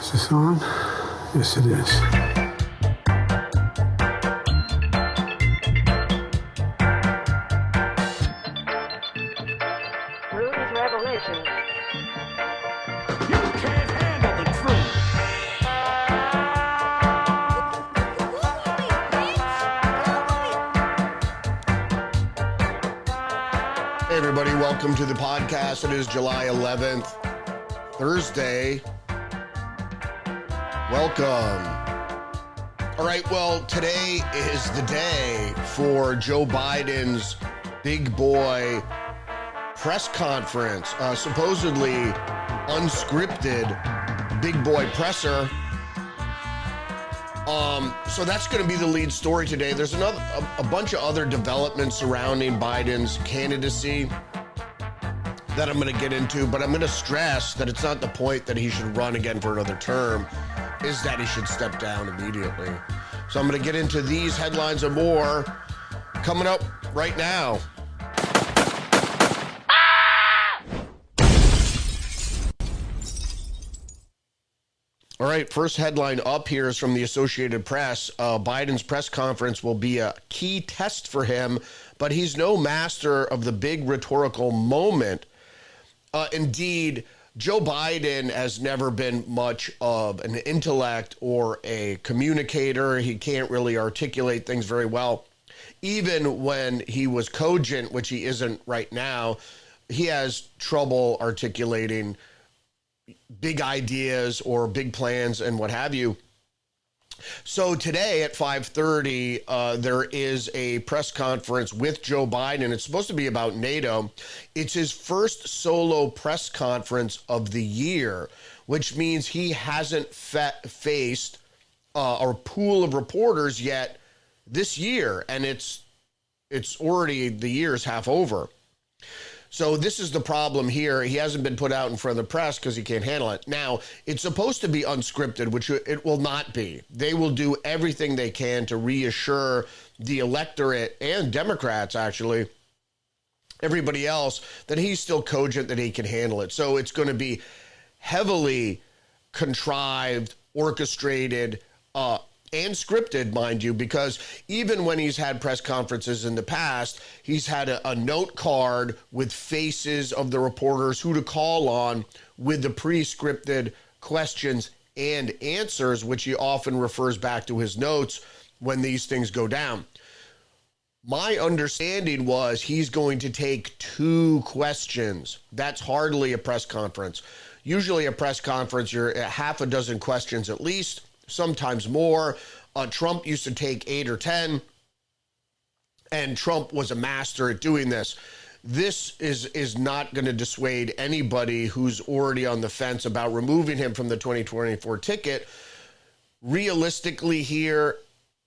Is this on? Yes, it is. Rudy's Revelation. You can't handle the truth. Hey everybody, welcome to the podcast. It is July 11th, Thursday. Welcome. All right, well, today is the day for Joe Biden's big boy press conference, supposedly unscripted big boy presser. So that's going to be the lead story today. There's a bunch of other developments surrounding Biden's candidacy that I'm going to get into, but I'm going to stress that it's not the point that he should run again for another term, is that he should step down immediately. So I'm going to get into these headlines and more coming up right now. All right, first headline up here is from the Associated Press. Biden's press conference will be a key test for him, but he's no master of the big rhetorical moment. Indeed, Joe Biden has never been much of an intellect or a communicator. He can't really articulate things very well. Even when he was cogent, which he isn't right now, he has trouble articulating big ideas or big plans and what have you. So today at 5:30, there is a press conference with Joe Biden. It's supposed to be about NATO. It's his first solo press conference of the year, which means he hasn't faced a pool of reporters yet this year, and it's already, the year's half over. So this is the problem here. He hasn't been put out in front of the press because he can't handle it. Now, it's supposed to be unscripted, which it will not be. They will do everything they can to reassure the electorate and Democrats, actually, everybody else, that he's still cogent, that he can handle it. So it's going to be heavily contrived, orchestrated, and scripted, mind you, because even when he's had press conferences in the past, he's had a note card with faces of the reporters who to call on with the pre-scripted questions and answers, which he often refers back to his notes when these things go down. My understanding was he's going to take 2 questions. That's hardly a press conference. Usually a press conference, you're at half a dozen questions at least, sometimes more. Trump used to take 8 or 10, and Trump was a master at doing this. This is not going to dissuade anybody who's already on the fence about removing him from the 2024 ticket. Realistically here,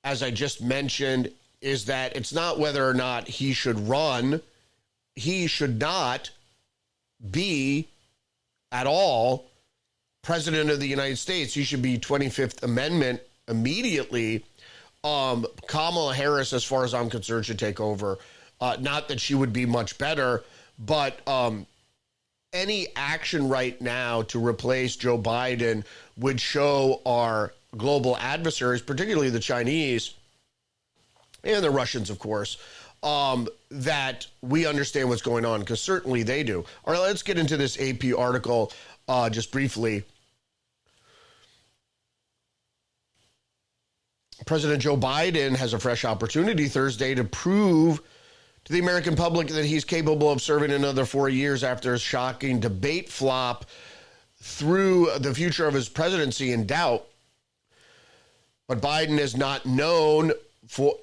as I just mentioned, is that it's not whether or not he should run. He should not be at all President of the United States. He should be 25th Amendment immediately. Kamala Harris, as far as I'm concerned, should take over. Not that she would be much better, but any action right now to replace Joe Biden would show our global adversaries, particularly the Chinese and the Russians, of course, that we understand what's going on, because certainly they do. All right, let's get into this AP article just briefly. President Joe Biden has a fresh opportunity Thursday to prove to the American public that he's capable of serving another 4 years after a shocking debate flop threw the future of his presidency in doubt. But Biden is not known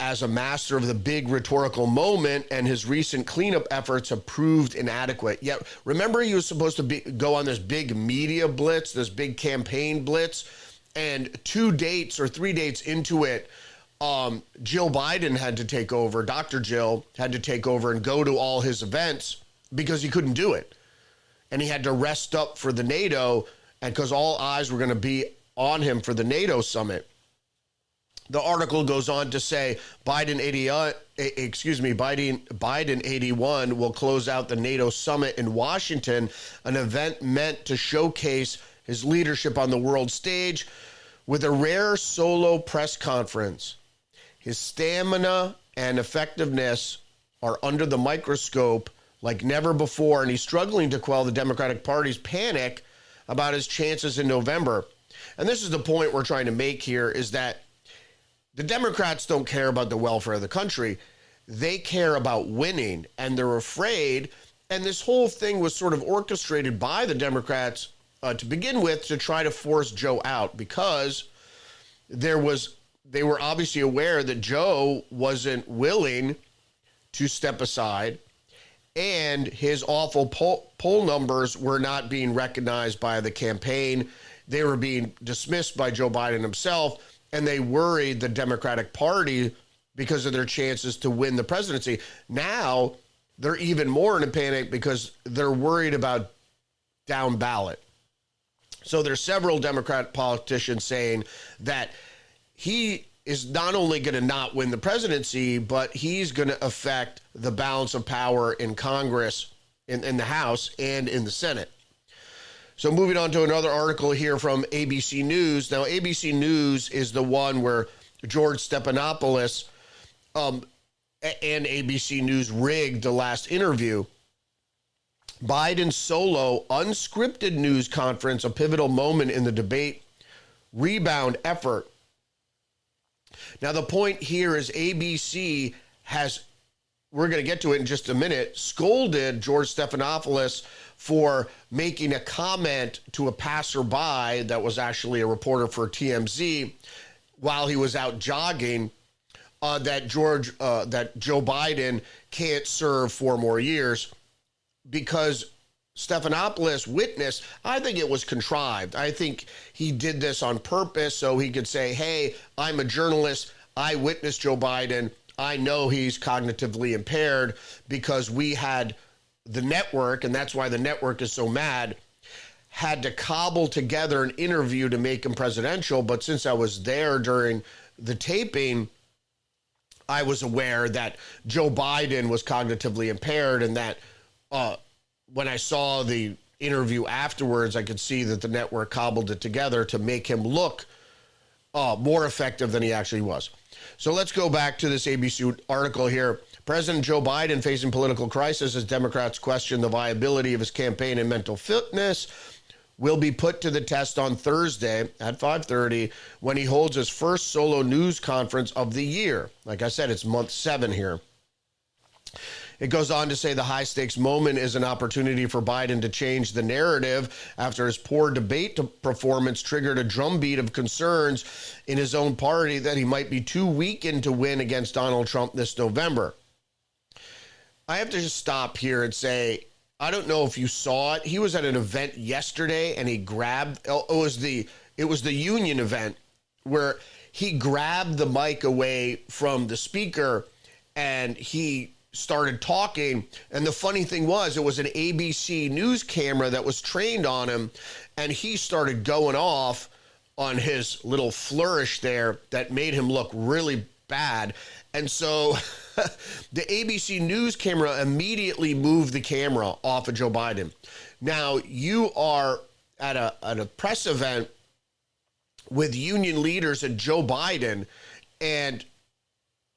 as a master of the big rhetorical moment, and his recent cleanup efforts have proved inadequate. Yet, remember, he was supposed to go on this big media blitz, this big campaign blitz, and 2 dates or 3 dates into it, Jill Biden had to take over. Dr. Jill had to take over and go to all his events because he couldn't do it. And he had to rest up for the NATO, and because all eyes were going to be on him for the NATO summit. The article goes on to say Biden 81 will close out the NATO summit in Washington, an event meant to showcase his leadership on the world stage with a rare solo press conference. His stamina and effectiveness are under the microscope like never before, and he's struggling to quell the Democratic Party's panic about his chances in November. And this is the point we're trying to make here, is that the Democrats don't care about the welfare of the country. They care about winning, and they're afraid. And this whole thing was sort of orchestrated by the Democrats to begin with to try to force Joe out, because they were obviously aware that Joe wasn't willing to step aside, and his awful poll numbers were not being recognized by the campaign. They were being dismissed by Joe Biden himself, and they worried the Democratic Party because of their chances to win the presidency. Now they're even more in a panic because they're worried about down ballot. So there's several Democrat politicians saying that he is not only going to not win the presidency, but he's going to affect the balance of power in Congress, in the House, and in the Senate. So moving on to another article here from ABC News. Now, ABC News is the one where George Stephanopoulos and ABC News rigged the last interview. Biden's solo unscripted news conference, a pivotal moment in the debate rebound effort. Now, the point here is ABC has, we're going to get to it in just a minute, scolded George Stephanopoulos for making a comment to a passerby that was actually a reporter for TMZ while he was out jogging, that Joe Biden can't serve 4 more years, because Stephanopoulos witnessed, I think it was contrived. I think he did this on purpose so he could say, hey, I'm a journalist. I witnessed Joe Biden. I know he's cognitively impaired, because we had the network, and that's why the network is so mad, had to cobble together an interview to make him presidential. But since I was there during the taping, I was aware that Joe Biden was cognitively impaired, and that when I saw the interview afterwards, I could see that the network cobbled it together to make him look more effective than he actually was. So let's go back to this ABC article here. President Joe Biden facing political crisis as Democrats question the viability of his campaign and mental fitness will be put to the test on Thursday at 5:30 when he holds his first solo news conference of the year. Like I said, it's month 7 here. It goes on to say the high-stakes moment is an opportunity for Biden to change the narrative after his poor debate performance triggered a drumbeat of concerns in his own party that he might be too weakened to win against Donald Trump this November. I have to just stop here and say, I don't know if you saw it. He was at an event yesterday, and he grabbed, it was the union event, where he grabbed the mic away from the speaker and he started talking. And the funny thing was, it was an ABC News camera that was trained on him, and he started going off on his little flourish there that made him look really bad. And so the ABC News camera immediately moved the camera off of Joe Biden. Now, you are at a press event with union leaders and Joe Biden, and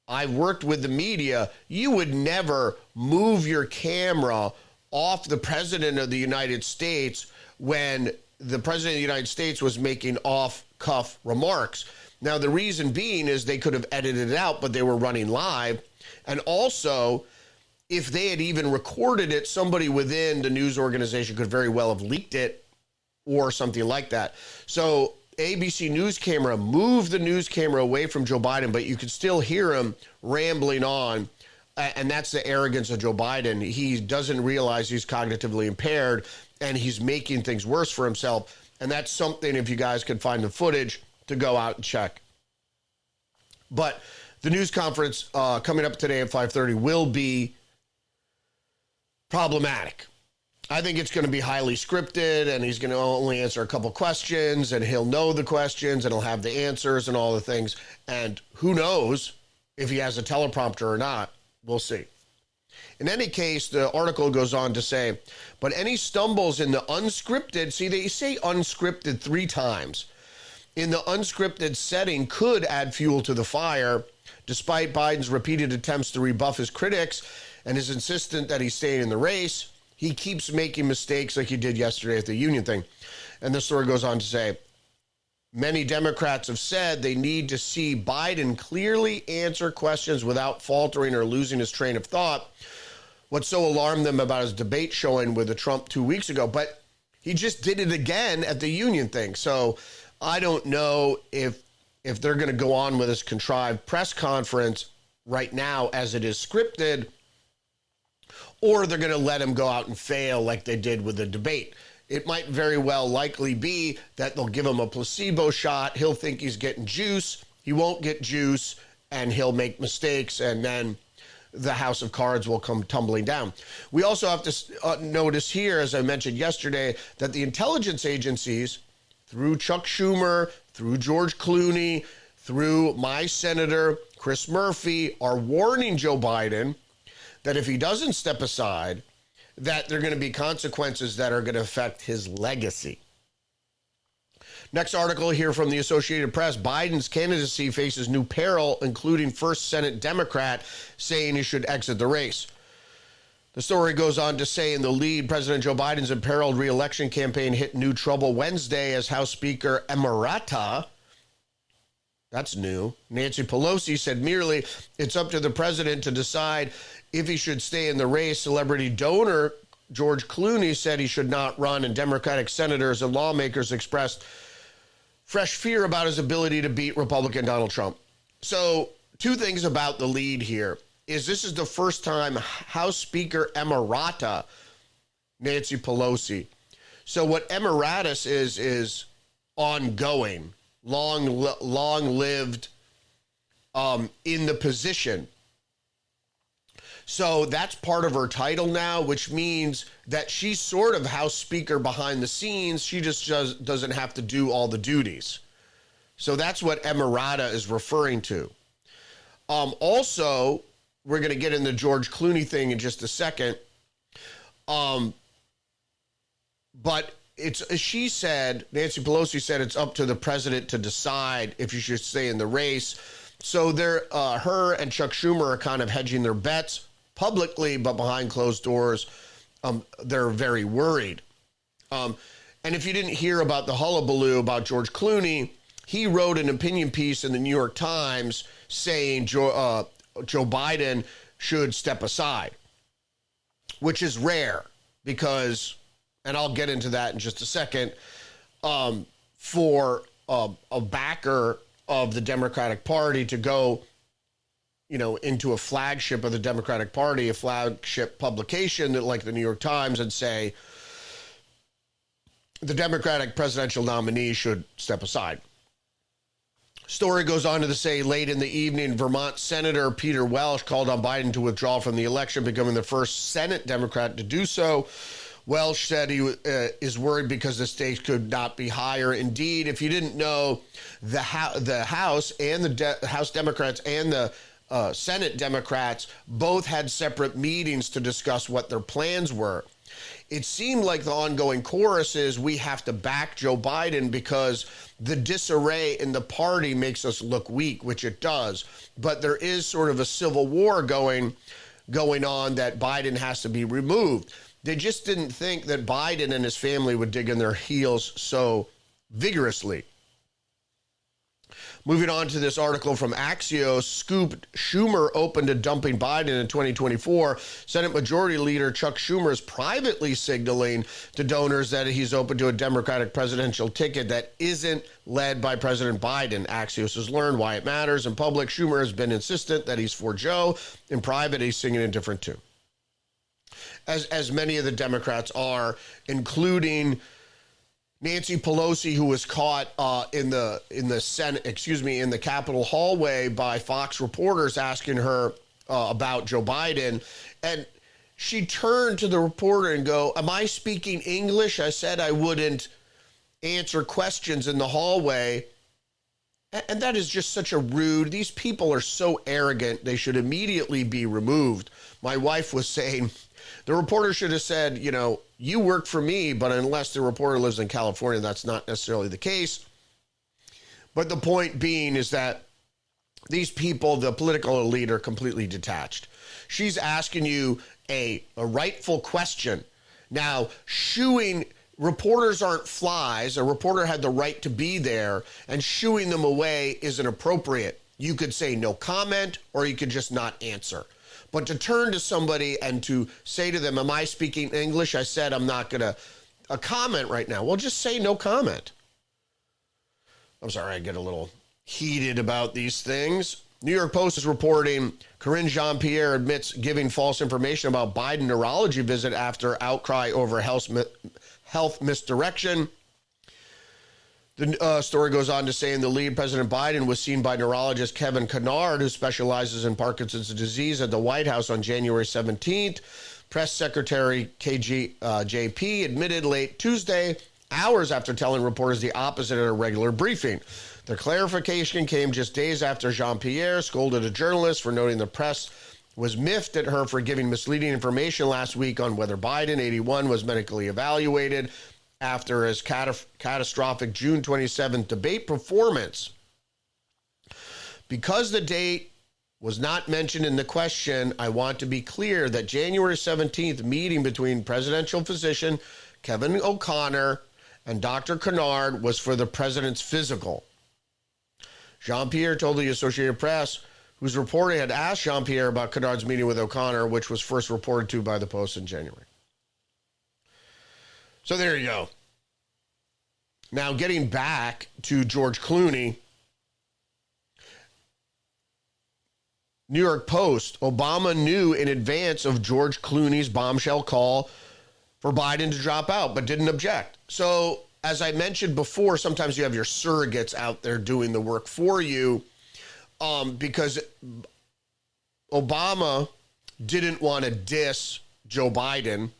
I've worked with the media. You would never move your camera off the president of the United States when the president of the United States was making off-cuff remarks. Now, the reason being is they could have edited it out, but they were running live. And also, if they had even recorded it, somebody within the news organization could very well have leaked it or something like that. So ABC News camera moved the news camera away from Joe Biden, but you could still hear him rambling on. And that's the arrogance of Joe Biden. He doesn't realize he's cognitively impaired, and he's making things worse for himself. And that's something, if you guys could find the footage, to go out and check. But the news conference coming up today at 5:30 will be problematic. I think it's going to be highly scripted, and he's going to only answer a couple questions, and he'll know the questions, and he'll have the answers and all the things. And who knows if he has a teleprompter or not. We'll see. In any case, the article goes on to say, but any stumbles in the unscripted, see, they say unscripted 3 times, in the unscripted setting could add fuel to the fire. Despite Biden's repeated attempts to rebuff his critics and his insistence that he's staying in the race, he keeps making mistakes like he did yesterday at the union thing. And the story goes on to say, many Democrats have said they need to see Biden clearly answer questions without faltering or losing his train of thought. What so alarmed them about his debate showing with the Trump 2 weeks ago, but he just did it again at the union thing. So I don't know if they're going to go on with this contrived press conference right now as it is scripted, or they're going to let him go out and fail like they did with the debate. It might very well likely be that they'll give him a placebo shot. He'll think he's getting juice. He won't get juice, and he'll make mistakes, and then the house of cards will come tumbling down. We also have to notice here, as I mentioned yesterday, that the intelligence agencies, through Chuck Schumer, through George Clooney, through my senator, Chris Murphy, are warning Joe Biden that if he doesn't step aside, that there are going to be consequences that are going to affect his legacy. Next article here from the Associated Press, Biden's candidacy faces new peril, including first Senate Democrat saying he should exit the race. The story goes on to say in the lead, President Joe Biden's imperiled re-election campaign hit new trouble Wednesday as House Speaker Emerita, that's new, Nancy Pelosi said merely, it's up to the president to decide if he should stay in the race. Celebrity donor George Clooney said he should not run, and Democratic senators and lawmakers expressed fresh fear about his ability to beat Republican Donald Trump. So 2 things about the lead here is this is the first time House Speaker Emerita, Nancy Pelosi. So what emeritus is ongoing, long-lived in the position. So that's part of her title now, which means that she's sort of House Speaker behind the scenes. She just doesn't have to do all the duties. So that's what emerita is referring to. Also, we're going to get in the George Clooney thing in just a second. But she said, Nancy Pelosi said, it's up to the president to decide if you should stay in the race. So her and Chuck Schumer are kind of hedging their bets publicly, but behind closed doors, they're very worried. And if you didn't hear about the hullabaloo about George Clooney, he wrote an opinion piece in the New York Times saying Joe Biden should step aside, which is rare because, and I'll get into that in just a second, for a backer of the Democratic Party to go, into a flagship of the Democratic Party, a flagship publication that like the New York Times, and say the Democratic presidential nominee should step aside. Story goes on to say late in the evening, Vermont Senator Peter Welch called on Biden to withdraw from the election, becoming the first Senate Democrat to do so. Welch said he is worried because the stakes could not be higher. Indeed, if you didn't know, the House and the House Democrats and the Senate Democrats both had separate meetings to discuss what their plans were. It seemed like the ongoing chorus is we have to back Joe Biden because the disarray in the party makes us look weak, which it does. But there is sort of a civil war going on that Biden has to be removed. They just didn't think that Biden and his family would dig in their heels so vigorously. Moving on to this article from Axios, scoop, Schumer open to dumping Biden in 2024. Senate Majority Leader Chuck Schumer is privately signaling to donors that he's open to a Democratic presidential ticket that isn't led by President Biden. Axios has learned why it matters. In public, Schumer has been insistent that he's for Joe. In private, he's singing a different tune. As many of the Democrats are, including Nancy Pelosi, who was caught in the Senate, in the Capitol hallway by Fox reporters asking her about Joe Biden, and she turned to the reporter and go, "Am I speaking English? I said I wouldn't answer questions in the hallway." And that is just such a rude. These people are so arrogant. They should immediately be removed. My wife was saying, the reporter should have said, you know, you work for me, but unless the reporter lives in California, that's not necessarily the case. But the point being is that these people, the political elite, are completely detached. She's asking you a rightful question. Now, shooing reporters aren't flies. A reporter had the right to be there, and shooing them away isn't appropriate. You could say no comment, or you could just not answer. But to turn to somebody and to say to them, am I speaking English? I said I'm not going to comment right now. Well, just say no comment. I'm sorry, I get a little heated about these things. New York Post is reporting Karine Jean-Pierre admits giving false information about Biden neurology visit after outcry over health misdirection. The story goes on to say in the lead, President Biden was seen by neurologist Kevin Kennard, who specializes in Parkinson's disease, at the White House on January 17th. Press Secretary KJP admitted late Tuesday, hours after telling reporters the opposite at a regular briefing. The clarification came just days after Jean-Pierre scolded a journalist for noting the press was miffed at her for giving misleading information last week on whether Biden, 81, was medically evaluated after his catastrophic June 27th debate performance. Because the date was not mentioned in the question, I want to be clear that January 17th meeting between presidential physician Kevin O'Connor and Dr. Kennard was for the president's physical. Jean-Pierre told the Associated Press, whose reporter had asked Jean-Pierre about Kennard's meeting with O'Connor, which was first reported to by the Post in January. So there you go. Now, getting back to George Clooney, New York Post, Obama knew in advance of George Clooney's bombshell call for Biden to drop out, but didn't object. So, as I mentioned before, sometimes you have your surrogates out there doing the work for you, because Obama didn't want to diss Joe Biden,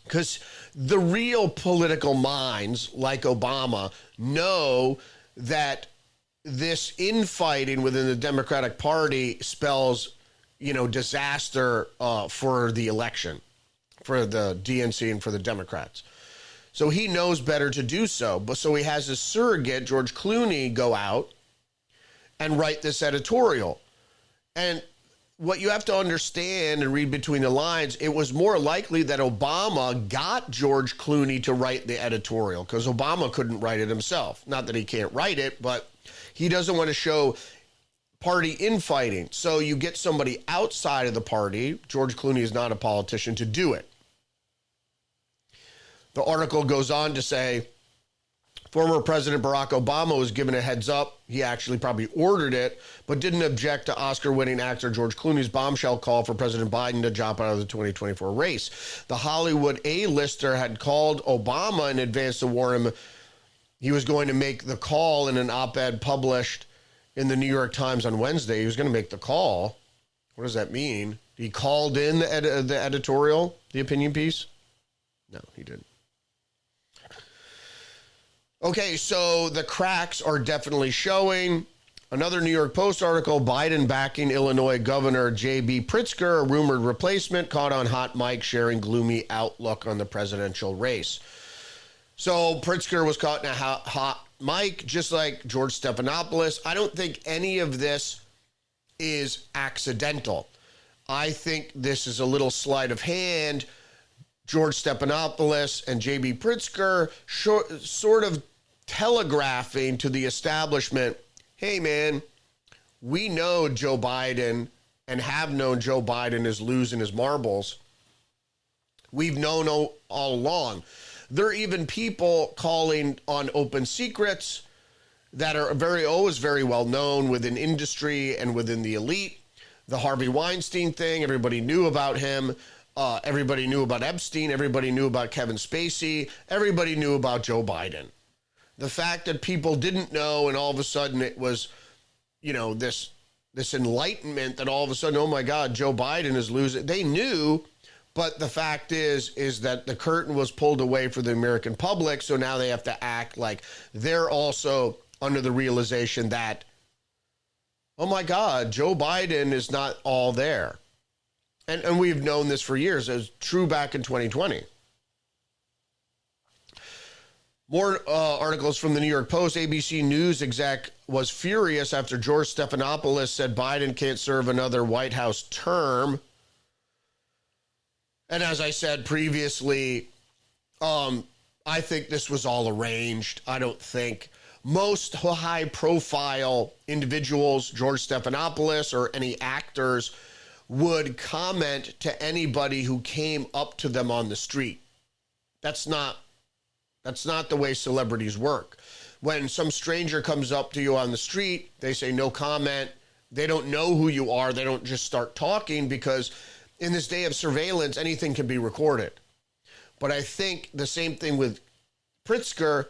because the real political minds like Obama know that this infighting within the Democratic Party spells, disaster for the election, for the DNC and for the Democrats. So he knows better to do so. But so he has his surrogate, George Clooney, go out and write this editorial. And what you have to understand and read between the lines, it was more likely that Obama got George Clooney to write the editorial, because Obama couldn't write it himself. Not that he can't write it, but he doesn't want to show party infighting. So you get somebody outside of the party, George Clooney is not a politician, to do it. The article goes on to say, former President Barack Obama was given a heads up. He actually probably ordered it, but didn't object to Oscar-winning actor George Clooney's bombshell call for President Biden to drop out of the 2024 race. The Hollywood A-lister had called Obama in advance to warn him he was going to make the call in an op-ed published in the New York Times on Wednesday. He was going to make the call. What does that mean? He called in the editorial, the opinion piece? No, he didn't. Okay, so the cracks are definitely showing. Another New York Post article, Biden backing Illinois Governor J.B. Pritzker, a rumored replacement, caught on hot mic sharing gloomy outlook on the presidential race. So Pritzker was caught in a hot mic, just like George Stephanopoulos. I don't think any of this is accidental. I think this is a little sleight of hand. George Stephanopoulos and J.B. Pritzker sort of telegraphing to the establishment, hey, man, we know Joe Biden and have known Joe Biden is losing his marbles. We've known all along. There are even people calling on open secrets that are always very well known within industry and within the elite. The Harvey Weinstein thing, everybody knew about him. Everybody knew about Epstein. Everybody knew about Kevin Spacey. Everybody knew about Joe Biden. The fact that people didn't know and all of a sudden it was, this enlightenment that all of a sudden, oh my God, Joe Biden is losing. They knew, but the fact is that the curtain was pulled away for the American public. So now they have to act like they're also under the realization that, oh my God, Joe Biden is not all there. And we've known this for years. It was true back in 2020. More articles from the New York Post. ABC News exec was furious after George Stephanopoulos said Biden can't serve another White House term. And as I said previously, I think this was all arranged. I don't think most high-profile individuals, George Stephanopoulos or any actors, would comment to anybody who came up to them on the street. That's not the way celebrities work. When some stranger comes up to you on the street, they say no comment. They don't know who you are. They don't just start talking, because in this day of surveillance, anything can be recorded. But I think the same thing with Pritzker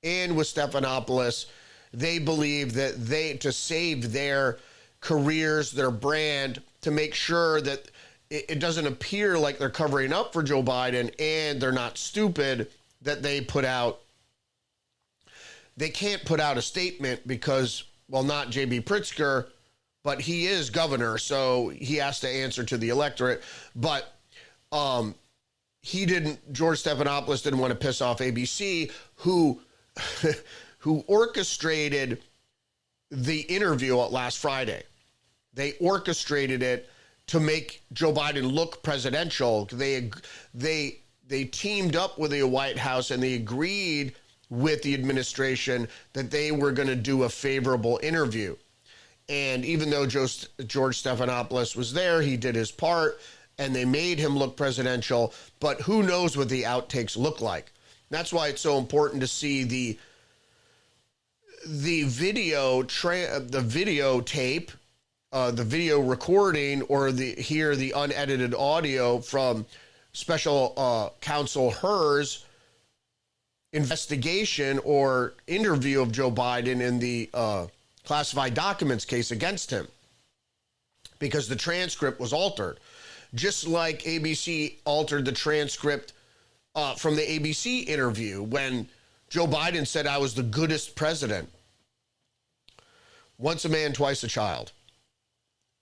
and with Stephanopoulos. They believe that to save their careers, their brand, to make sure that it doesn't appear like they're covering up for Joe Biden and they're not stupid, that they can't put out a statement because, well, not J.B. Pritzker, but he is governor, so he has to answer to the electorate. But George Stephanopoulos didn't want to piss off ABC, who orchestrated the interview last Friday. They orchestrated it to make Joe Biden look presidential. They teamed up with the White House and they agreed with the administration that they were going to do a favorable interview. And even though George Stephanopoulos was there, he did his part and they made him look presidential, but who knows what the outtakes look like. That's why it's so important to see the videotape, the video recording, or hear the unedited audio from Special Counsel Hur's investigation or interview of Joe Biden in the classified documents case against him, because the transcript was altered, just like ABC altered the transcript from the ABC interview when Joe Biden said, "I was the goodest president." Once a man, twice a child.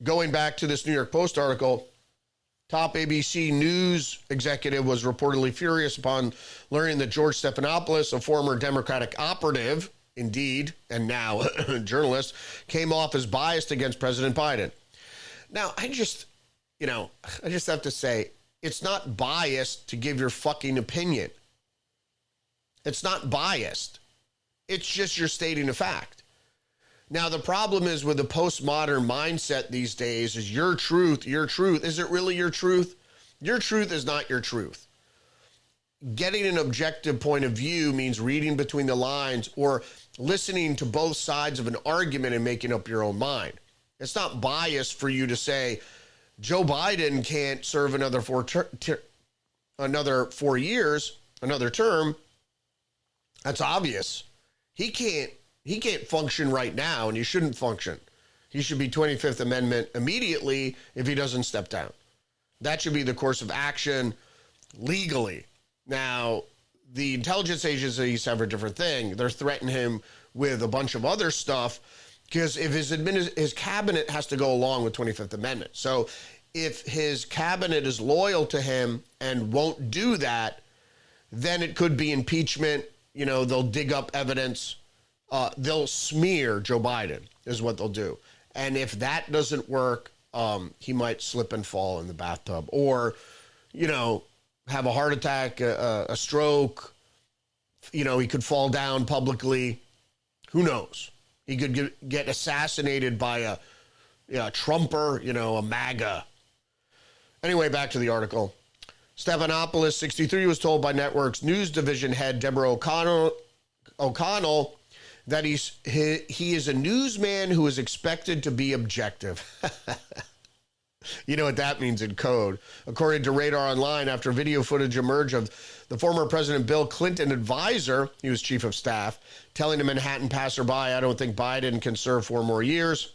Going back to this New York Post article, top ABC News executive was reportedly furious upon learning that George Stephanopoulos, a former Democratic operative, indeed, and now a journalist, came off as biased against President Biden. Now, I just have to say, it's not biased to give your fucking opinion. It's not biased. It's just you're stating a fact. Now, the problem is with the postmodern mindset these days is your truth. Is it really your truth? Your truth is not your truth. Getting an objective point of view means reading between the lines or listening to both sides of an argument and making up your own mind. It's not biased for you to say Joe Biden can't serve another 4 years, another term. That's obvious. He can't function right now, and he shouldn't function. He should be 25th Amendment immediately if he doesn't step down. That should be the course of action legally. Now, the intelligence agencies have a different thing. They're threatening him with a bunch of other stuff because if his cabinet has to go along with 25th Amendment. So if his cabinet is loyal to him and won't do that, then it could be impeachment. They'll dig up evidence. They'll smear Joe Biden is what they'll do. And if that doesn't work, he might slip and fall in the bathtub or, have a heart attack, a stroke. He could fall down publicly. Who knows? He could get assassinated by a Trumper, a MAGA. Anyway, back to the article. Stephanopoulos, 63, was told by Network's news division head Deborah O'Connell that he is a newsman who is expected to be objective. You know what that means in code. According to Radar Online, after video footage emerged of the former President Bill Clinton advisor, he was chief of staff, telling a Manhattan passerby, "I don't think Biden can serve 4 more years."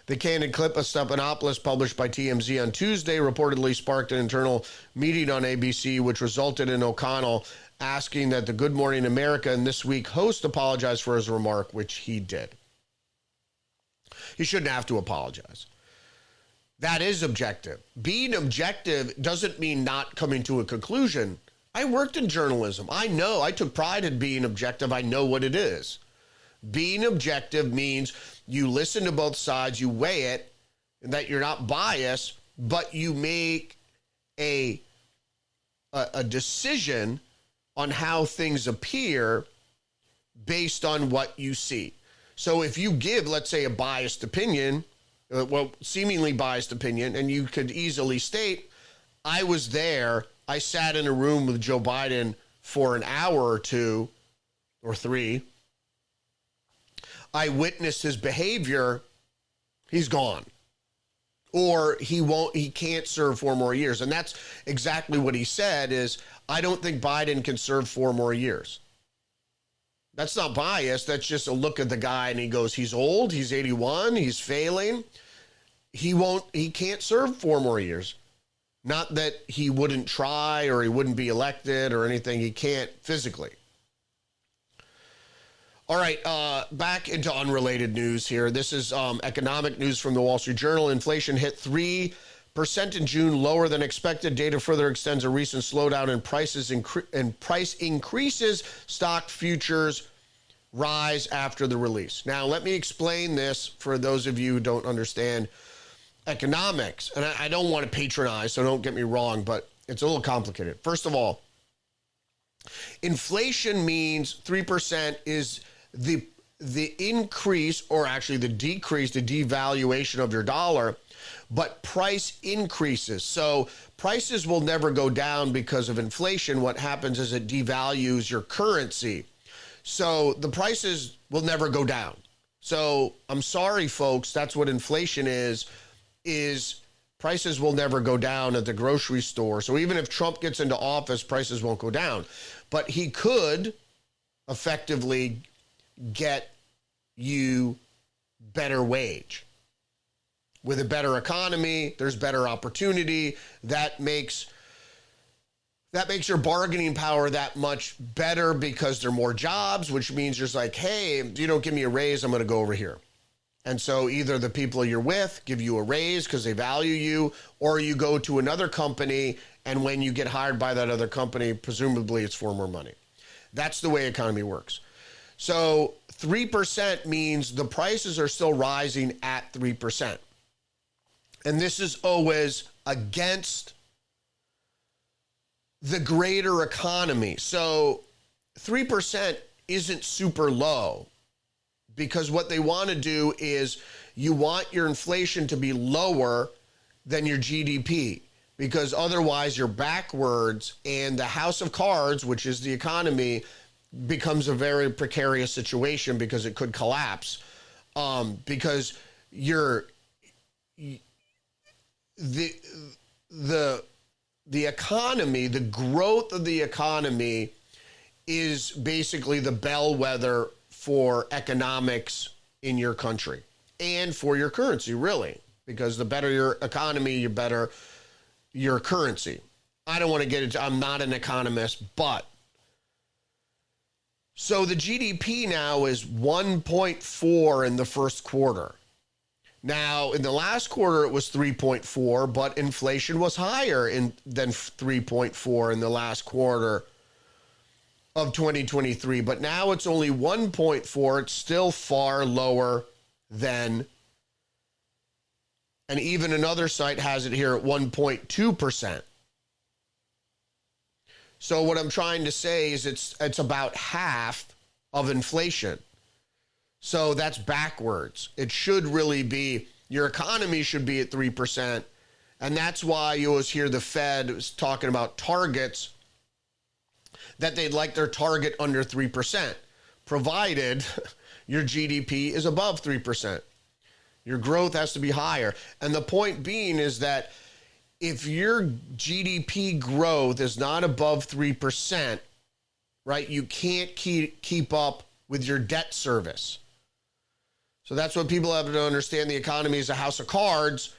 The candid clip of Stephanopoulos published by TMZ on Tuesday reportedly sparked an internal meeting on ABC, which resulted in O'Connell asking that the Good Morning America and This Week host apologize for his remark, which he did. He shouldn't have to apologize. That is objective. Being objective doesn't mean not coming to a conclusion. I worked in journalism. I know. I took pride in being objective. I know what it is. Being objective means you listen to both sides, you weigh it, and that you're not biased, but you make a decision on how things appear based on what you see. So if you give, let's say, a biased opinion, seemingly biased opinion, and you could easily state, I was there, I sat in a room with Joe Biden for an hour or two or three, I witnessed his behavior, he's gone. Or he can't serve 4 more years. And that's exactly what he said is, I don't think Biden can serve 4 more years. That's not bias. That's just a look at the guy and he goes, he's old, he's 81, he's failing. He can't serve 4 more years. Not that he wouldn't try or he wouldn't be elected or anything. He can't physically. All right, back into unrelated news here. This is economic news from the Wall Street Journal. Inflation hit 3% in June, lower than expected. Data further extends a recent slowdown in prices and price increases. Stock futures rise after the release. Now, let me explain this for those of you who don't understand economics. And I don't want to patronize, so don't get me wrong, but it's a little complicated. First of all, inflation means 3% is the increase, or actually the decrease, the devaluation of your dollar, but price increases. So prices will never go down because of inflation. What happens is it devalues your currency. So the prices will never go down. So I'm sorry, folks, that's what inflation is prices will never go down at the grocery store. So even if Trump gets into office, prices won't go down. But he could effectively get you better wage. With a better economy, there's better opportunity. That makes your bargaining power that much better because there are more jobs, which means just like, hey, if you don't give me a raise, I'm going to go over here. And so either the people you're with give you a raise because they value you, or you go to another company, and when you get hired by that other company, presumably it's for more money. That's the way economy works. So 3% means the prices are still rising at 3%. And this is always against the greater economy. So 3% isn't super low, because what they want to do is you want your inflation to be lower than your GDP, because otherwise you're backwards and the house of cards, which is the economy, becomes a very precarious situation because it could collapse, because the economy, the growth of the economy is basically the bellwether for economics in your country and for your currency, really, because the better your economy, the better your currency. I don't want to get into, I'm not an economist, but so the GDP now is 1.4 in the first quarter. Now, in the last quarter, it was 3.4, but inflation was higher than 3.4 in the last quarter of 2023. But now it's only 1.4. It's still far lower than, and even another site has it here at 1.2%. So what I'm trying to say is it's about half of inflation. So that's backwards. It should really be, your economy should be at 3%. And that's why you always hear the Fed was talking about targets, that they'd like their target under 3%, provided your GDP is above 3%. Your growth has to be higher. And the point being is that if your GDP growth is not above 3%, right, you can't keep up with your debt service. So that's what people have to understand. The economy is a house of cards.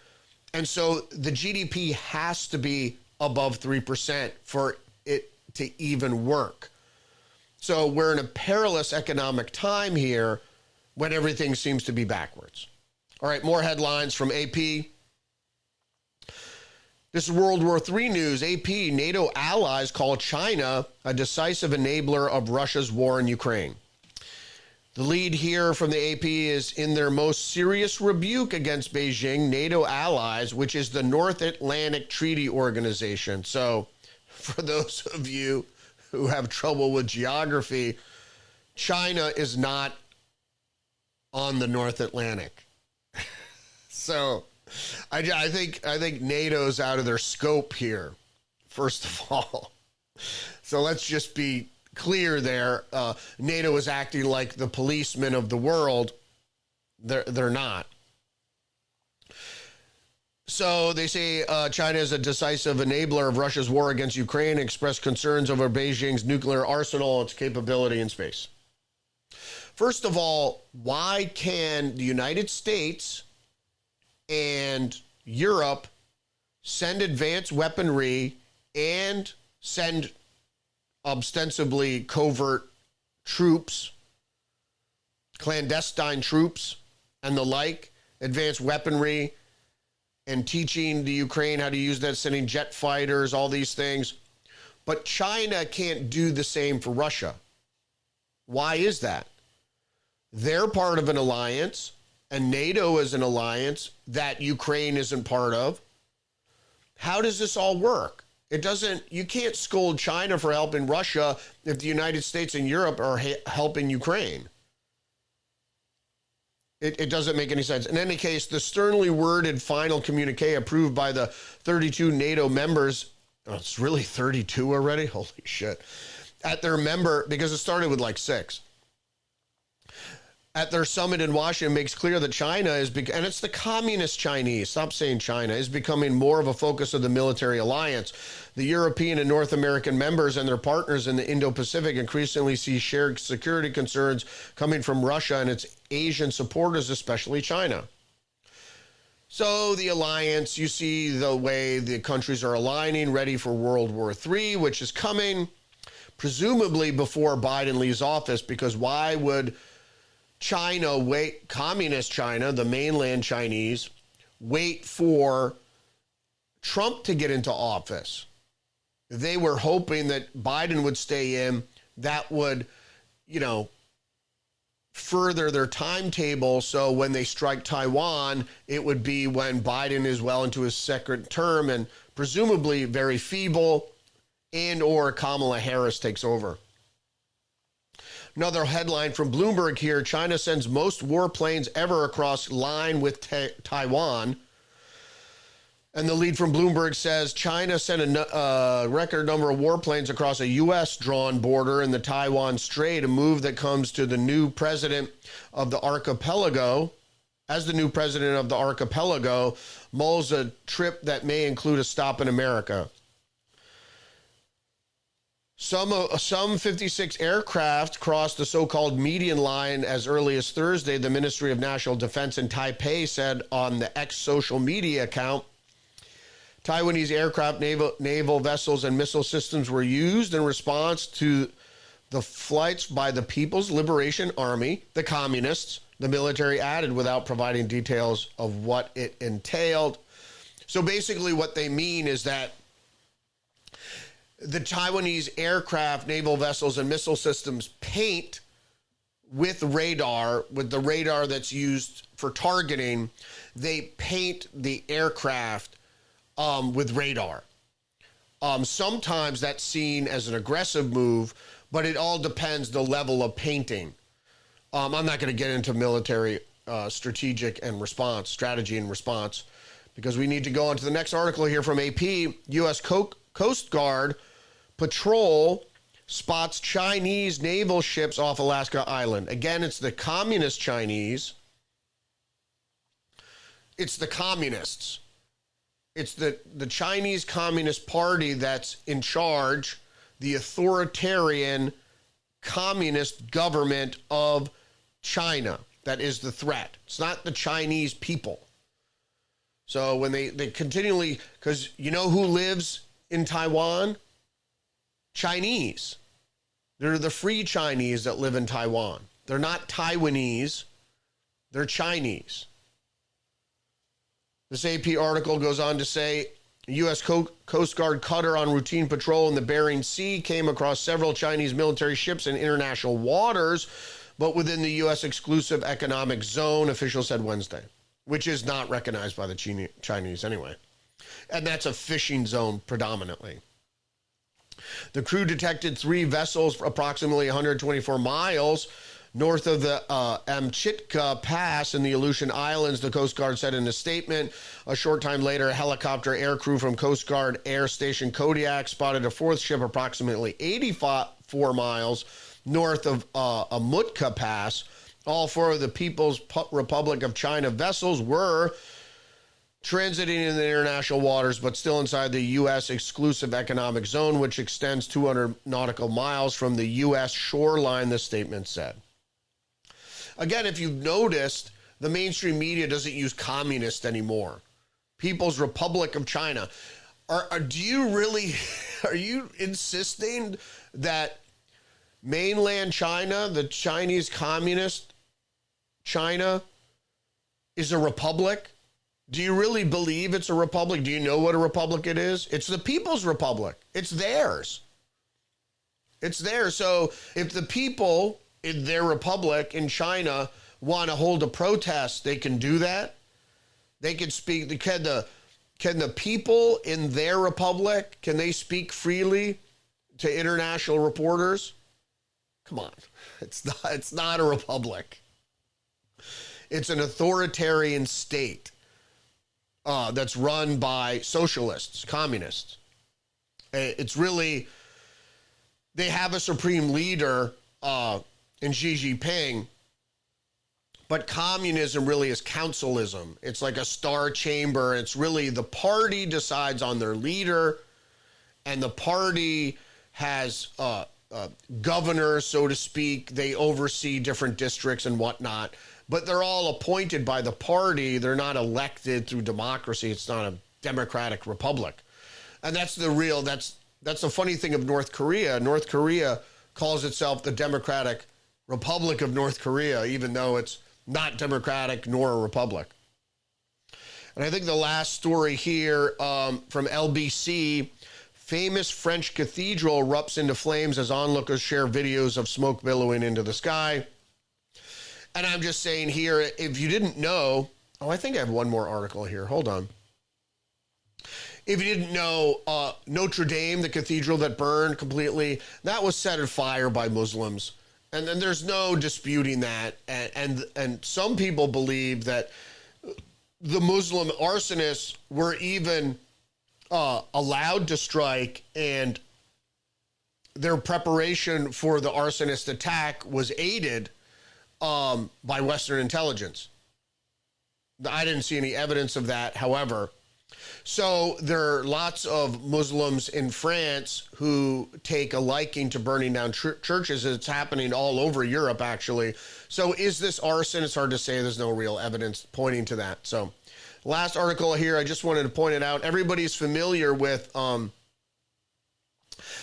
And so the GDP has to be above 3% for it to even work. So we're in a perilous economic time here when everything seems to be backwards. All right, more headlines from AP. This is World War III news. AP, NATO allies call China a decisive enabler of Russia's war in Ukraine. The lead here from the AP is in their most serious rebuke against Beijing, NATO allies, which is the North Atlantic Treaty Organization. So for those of you who have trouble with geography, China is not on the North Atlantic. So I think NATO's out of their scope here, first of all. So let's just be clear there. NATO is acting like the policeman of the world. They're not. So they say China is a decisive enabler of Russia's war against Ukraine and expressed concerns over Beijing's nuclear arsenal and its capability in space. First of all, why can the United States and Europe send advanced weaponry and send ostensibly covert troops, clandestine troops, and the like, advanced weaponry, and teaching the Ukraine how to use that, sending jet fighters, all these things. But China can't do the same for Russia. Why is that? They're part of an alliance, and NATO is an alliance that Ukraine isn't part of. How does this all work? It doesn't, you can't scold China for helping Russia if the United States and Europe are helping Ukraine. It doesn't make any sense. In any case, the sternly worded final communique approved by the 32 NATO members, oh, it's really 32 already? Holy shit. At their member, because it started with like 6. At their summit in Washington makes clear that China is, and it's the communist Chinese, stop saying China, is becoming more of a focus of the military alliance. The European and North American members and their partners in the Indo-Pacific increasingly see shared security concerns coming from Russia and its Asian supporters, especially China. So the alliance, you see the way the countries are aligning, ready for World War III, which is coming, presumably before Biden leaves office, because why would China wait, communist China, the mainland Chinese, wait for Trump to get into office? They were hoping that Biden would stay in. That would, further their timetable. So when they strike Taiwan, it would be when Biden is well into his second term and presumably very feeble, and or Kamala Harris takes over. Another headline from Bloomberg here, China sends most warplanes ever across line with Taiwan. And the lead from Bloomberg says China sent a record number of warplanes across a U.S.-drawn border in the Taiwan Strait, a move that comes to the new president of the archipelago. As the new president of the archipelago, mulls a trip that may include a stop in America. Some 56 aircraft crossed the so-called median line as early as Thursday, the Ministry of National Defense in Taipei said on the X social media account. Taiwanese aircraft, naval vessels, and missile systems were used in response to the flights by the People's Liberation Army, the communists, the military added without providing details of what it entailed. So basically what they mean is that the Taiwanese aircraft, naval vessels, and missile systems paint with radar, with the radar that's used for targeting. They paint the aircraft with radar. Sometimes that's seen as an aggressive move, but it all depends the level of painting. I'm not going to get into military strategy and response, because we need to go on to the next article here from AP. U.S. Coast Guard patrol spots Chinese naval ships off Alaska Island. Again, it's the communist Chinese. It's the communists. It's the Chinese Communist Party that's in charge, the authoritarian communist government of China. That is the threat. It's not the Chinese people. So when they continually, because you know who lives in Taiwan? Chinese. They're the free Chinese that live in Taiwan. They're not Taiwanese. They're Chinese. This AP article goes on to say, A U.S. Coast Guard cutter on routine patrol in the Bering Sea came across several Chinese military ships in international waters, but within the U.S. exclusive economic zone, officials said Wednesday, which is not recognized by the Chinese anyway. And that's a fishing zone predominantly. The crew detected 3 vessels approximately 124 miles north of the Amchitka Pass in the Aleutian Islands, the Coast Guard said in a statement. A short time later, a helicopter aircrew from Coast Guard Air Station Kodiak spotted a 4th ship approximately 84 miles north of Amchitka Pass. All 4 of the People's Republic of China vessels were transiting in the international waters, but still inside the U.S. exclusive economic zone, which extends 200 nautical miles from the U.S. shoreline, the statement said. Again, if you've noticed, the mainstream media doesn't use communist anymore. People's Republic of China. Do you really, are you insisting that mainland China, the Chinese communist China, is a republic? Do you really believe it's a republic? Do you know what a republic it is? It's the People's Republic. It's theirs. It's theirs. So if the people in their republic in China want to hold a protest, they can do that. They can speak. Can the people in their republic, can they speak freely to international reporters? Come on. It's not a republic. It's an authoritarian state that's run by socialists, communists. It's really, they have a supreme leader in Xi Jinping, but communism really is councilism. It's like a star chamber. It's really the party decides on their leader, and the party has governors, so to speak. They oversee different districts and whatnot, but they're all appointed by the party. They're not elected through democracy. It's not a democratic republic. And that's the funny thing of North Korea. North Korea calls itself the Democratic Republic of North Korea, even though it's not democratic nor a republic. And I think the last story here from LBC, famous French cathedral erupts into flames as onlookers share videos of smoke billowing into the sky. And I'm just saying here, if you didn't know, I think I have one more article here. Hold on. If you didn't know, Notre Dame, the cathedral that burned completely, that was set on fire by Muslims. And then there's no disputing that. And some people believe that the Muslim arsonists were even allowed to strike, and their preparation for the arsonist attack was aided by Western intelligence. I didn't see any evidence of that, however. So there are lots of Muslims in France who take a liking to burning down churches. It's happening all over Europe, actually. So is this arson? It's hard to say. There's no real evidence pointing to that. So last article here, I just wanted to point it out. Everybody's familiar with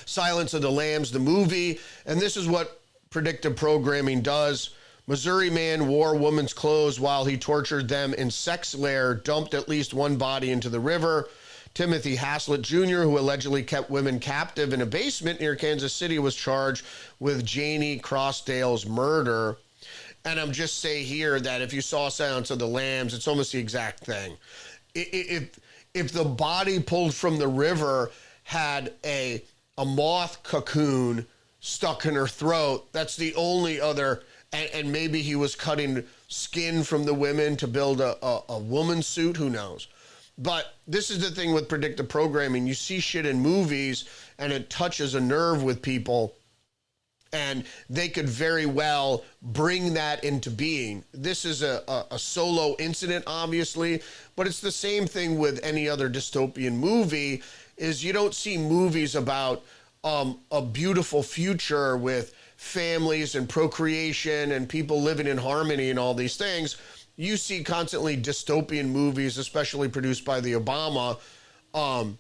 Silence of the Lambs, the movie, and this is what predictive programming does. Missouri man wore woman's clothes while he tortured them in sex lair, dumped at least one body into the river. Timothy Haslett Jr., who allegedly kept women captive in a basement near Kansas City, was charged with Janie Crossdale's murder. And I'm just saying here that if you saw Silence of the Lambs, it's almost the exact thing. If the body pulled from the river had a moth cocoon stuck in her throat, that's the only other. And maybe he was cutting skin from the women to build a woman's suit. Who knows? But this is the thing with predictive programming. You see shit in movies and it touches a nerve with people, and they could very well bring that into being. This is a solo incident, obviously, but it's the same thing with any other dystopian movie. Is you don't see movies about a beautiful future with families and procreation and people living in harmony and all these things. You see constantly dystopian movies, especially produced by the Obama. And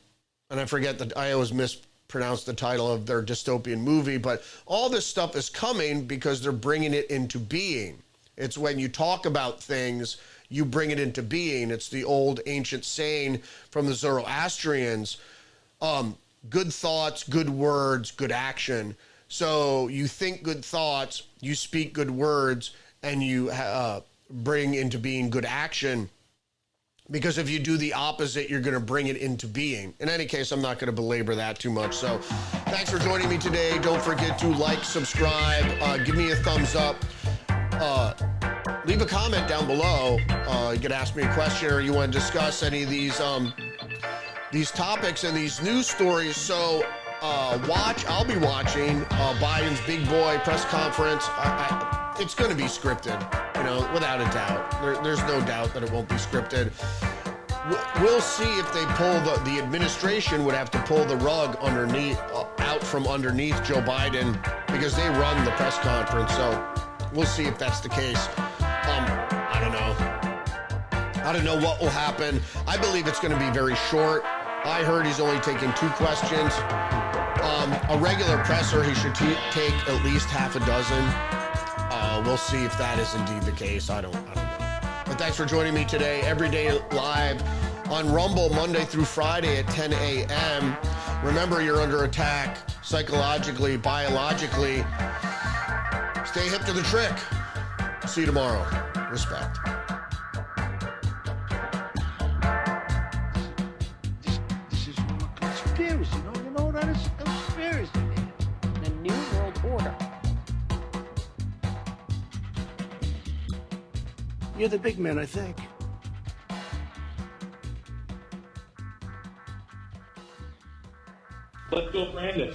I forget that I always mispronounce the title of their dystopian movie, but all this stuff is coming because they're bringing it into being. It's when you talk about things you bring it into being. It's the old ancient saying from the Zoroastrians, good thoughts, good words, good action. So you think good thoughts, you speak good words, and you bring into being good action. Because if you do the opposite, you're going to bring it into being. In any case, I'm not going to belabor that too much. So thanks for joining me today. Don't forget to like, subscribe, give me a thumbs up. Leave a comment down below. You can ask me a question, or you want to discuss any of these topics and these news stories. So I'll be watching Biden's big boy press conference. It's going to be scripted, without a doubt. There's no doubt that it won't be scripted. We'll see if they pull the administration would have to pull the rug out from underneath Joe Biden, because they run the press conference. So we'll see if that's the case. I don't know. I don't know what will happen. I believe it's going to be very short. I heard he's only taking 2 questions. A regular presser, he should take at least half a dozen. We'll see if that is indeed the case. I don't know. But thanks for joining me today. Every day live on Rumble, Monday through Friday at 10 a.m. Remember, you're under attack psychologically, biologically. Stay hip to the trick. See you tomorrow. Respect. This is all a conspiracy. You know that is a conspiracy. The New World Order. You're the big man, I think. Let's go, Brandon.